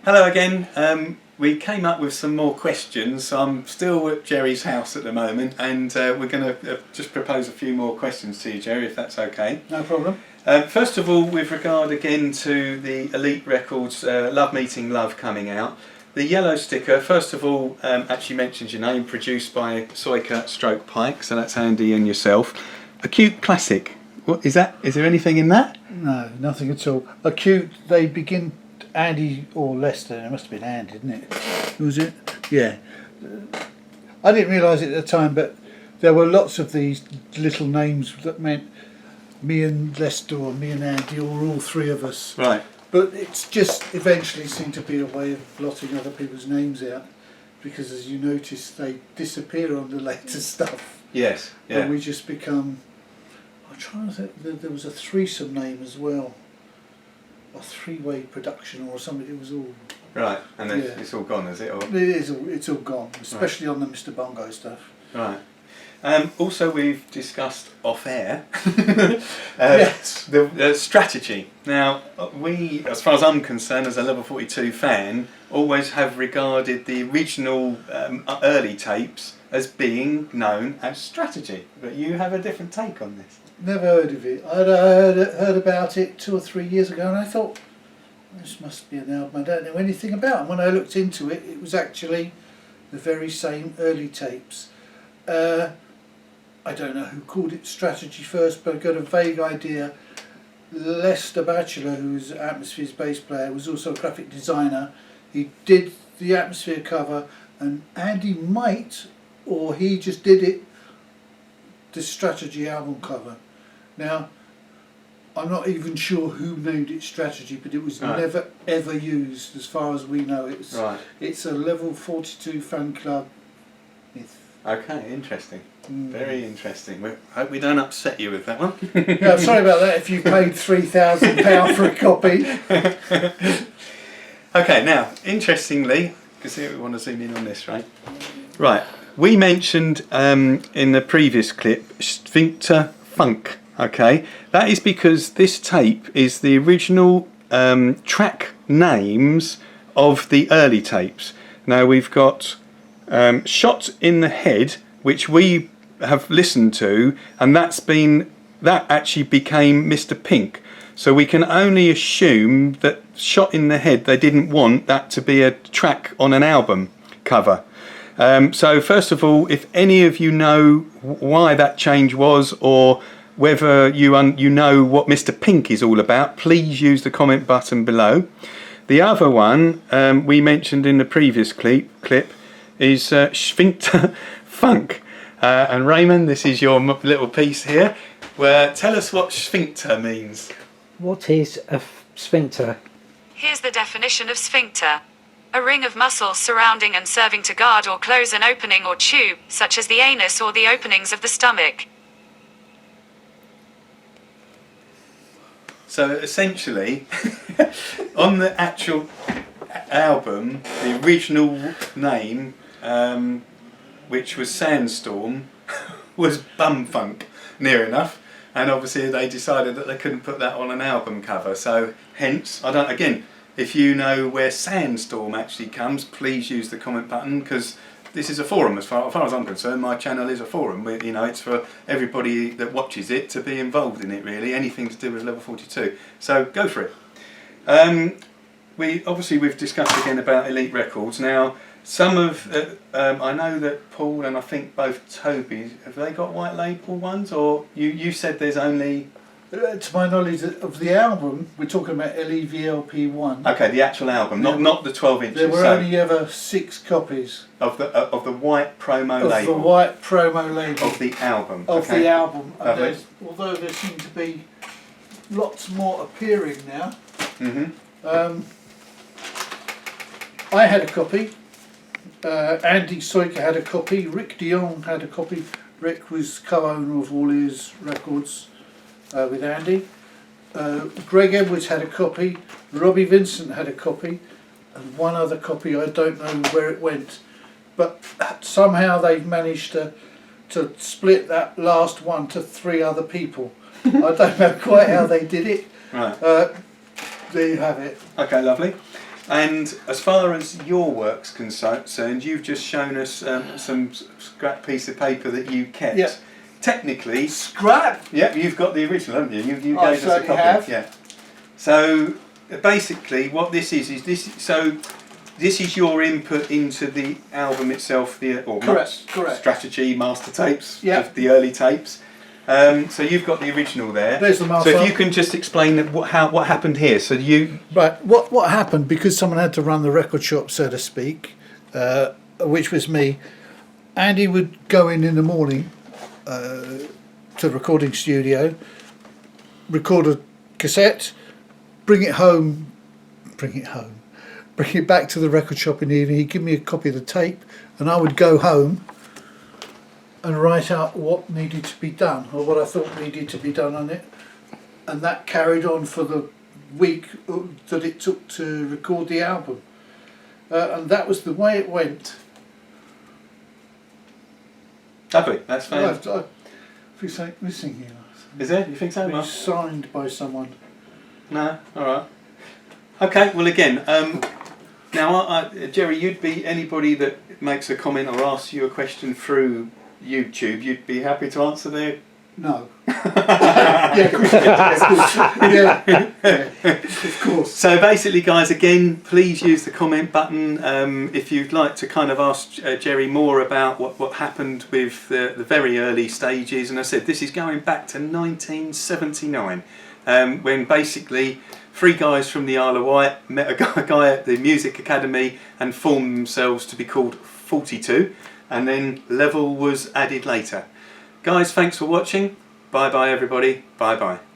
Hello again. We came up with some more questions. I'm still at Jerry's house at the moment, and we're going to just propose a few more questions to you, Jerry, if that's okay. No problem. First of all, with regard again to the Elite Records Love Meeting Love coming out, the yellow sticker, first of all, actually mentions your name, produced by Soika / Pike, so that's Andy and yourself. Acute Classic. What is that? Is there anything in that? No, nothing at all. Acute, they begin, Andy or Lester, it must have been Andy, didn't it? Was it? Yeah. I didn't realise it at the time, but there were lots of these little names that meant me and Lester or me and Andy or all three of us. Right. But it's just eventually seemed to be a way of blotting other people's names out, because as you notice, they disappear on the later stuff. Yes. Yeah. And we just become... I'm trying to think, there was a threesome name as well. A three-way production or something, it was all... Right, and then it's all gone, is it? Or? It's all gone, especially on the Mr. Bongo stuff. Right. Also, we've discussed off-air yes. the strategy. Now, we, as far as I'm concerned, as a Level 42 fan, always have regarded the original early tapes as being known as strategy. But you have a different take on this. Never heard of it. I'd heard about it 2 or 3 years ago, and I thought, this must be an album I don't know anything about. And when I looked into it, it was actually the very same early tapes. I don't know who called it strategy first, but I got a vague idea. Lester Batchelor, who's Atmosphere's bass player, was also a graphic designer. He did the Atmosphere cover, and Andy might, or he just did it, the strategy album cover. Now, I'm not even sure who named it strategy, but it was never ever used as far as we know. It's a Level 42 fan club myth. Okay, interesting. Very interesting. I hope we don't upset you with that one. Yeah, I'm sorry about that if you paid £3,000 for a copy. Okay, now, interestingly, because we want to zoom in on this, right? Right, we mentioned in the previous clip Sphincter Funk, okay? That is because this tape is the original track names of the early tapes. Now, we've got Shot in the Head, which we have listened to, and that actually became Mr. Pink. So we can only assume that Shot in the Head, they didn't want that to be a track on an album cover. So first of all, if any of you know why that change was, or whether you know what Mr. Pink is all about, please use the comment button below. The other one we mentioned in the previous clip is Sphincter Funk. And Raymond, this is your little piece here. Tell us what sphincter means. What is a sphincter? Here's the definition of sphincter. A ring of muscles surrounding and serving to guard or close an opening or tube, such as the anus or the openings of the stomach. So essentially, on the actual album, the original name, which was Sandstorm, was Bumfunk, near enough. And obviously they decided that they couldn't put that on an album cover. So hence, again, if you know where Sandstorm actually comes, please use the comment button, because this is a forum. As far as I'm concerned, my channel is a forum. It's for everybody that watches it to be involved in it, really. Anything to do with Level 42. So go for it. We've discussed again about Elite Records. Now, some of I know that Paul and I think both Toby, have they got white label ones, or you said there's only... To my knowledge of the album, we're talking about LEVLP1. Okay, the actual album, not the 12 inches. There were only ever 6 copies of the white promo label. Of the white promo label of the album. Of the album. Although there seem to be lots more appearing now. I had a copy. Andy Soika had a copy. Rick Dion had a copy. Rick was co-owner of all his records with Andy. Greg Edwards had a copy. Robbie Vincent had a copy, and one other copy. I don't know where it went, but somehow they've managed to split that last one to 3 other people. I don't know quite how they did it. Right. there you have it. Okay, lovely. And as far as your work's concerned, you've just shown us some scrap piece of paper that you kept. Yeah. Technically, Scrap. yep, you've got the original, haven't you? You I gave us a certainly copy. have. Yeah. So basically, what this is this. So this is your input into the album itself, Correct. strategy master tapes, Yeah. the early tapes. So you've got the original there. There's the master. So if you can just explain what happened here. So you Right, what happened, because someone had to run the record shop, so to speak, which was me. Andy would go in the morning to the recording studio, record a cassette, bring it back to the record shop in the evening. He'd give me a copy of the tape, and I would go home and write out what needed to be done, or what I thought needed to be done on it. And that carried on for the week that it took to record the album. And that was the way it went. lovely. That's fine. I feel something missing here. Is there? You think so, It's Mark? signed by someone. No. All right. Okay. Well, again, now, Jerry, you'd be anybody that makes a comment or asks you a question through YouTube. You'd be happy to answer their. No. Yeah, of course. Yeah, of course. So basically, guys, again, please use the comment button if you'd like to kind of ask Jerry more about what happened with the very early stages. And I said this is going back to 1979, when basically 3 guys from the Isle of Wight met a guy at the Music Academy and formed themselves to be called 42, and then Level was added later. Guys, thanks for watching. Bye bye everybody. Bye bye.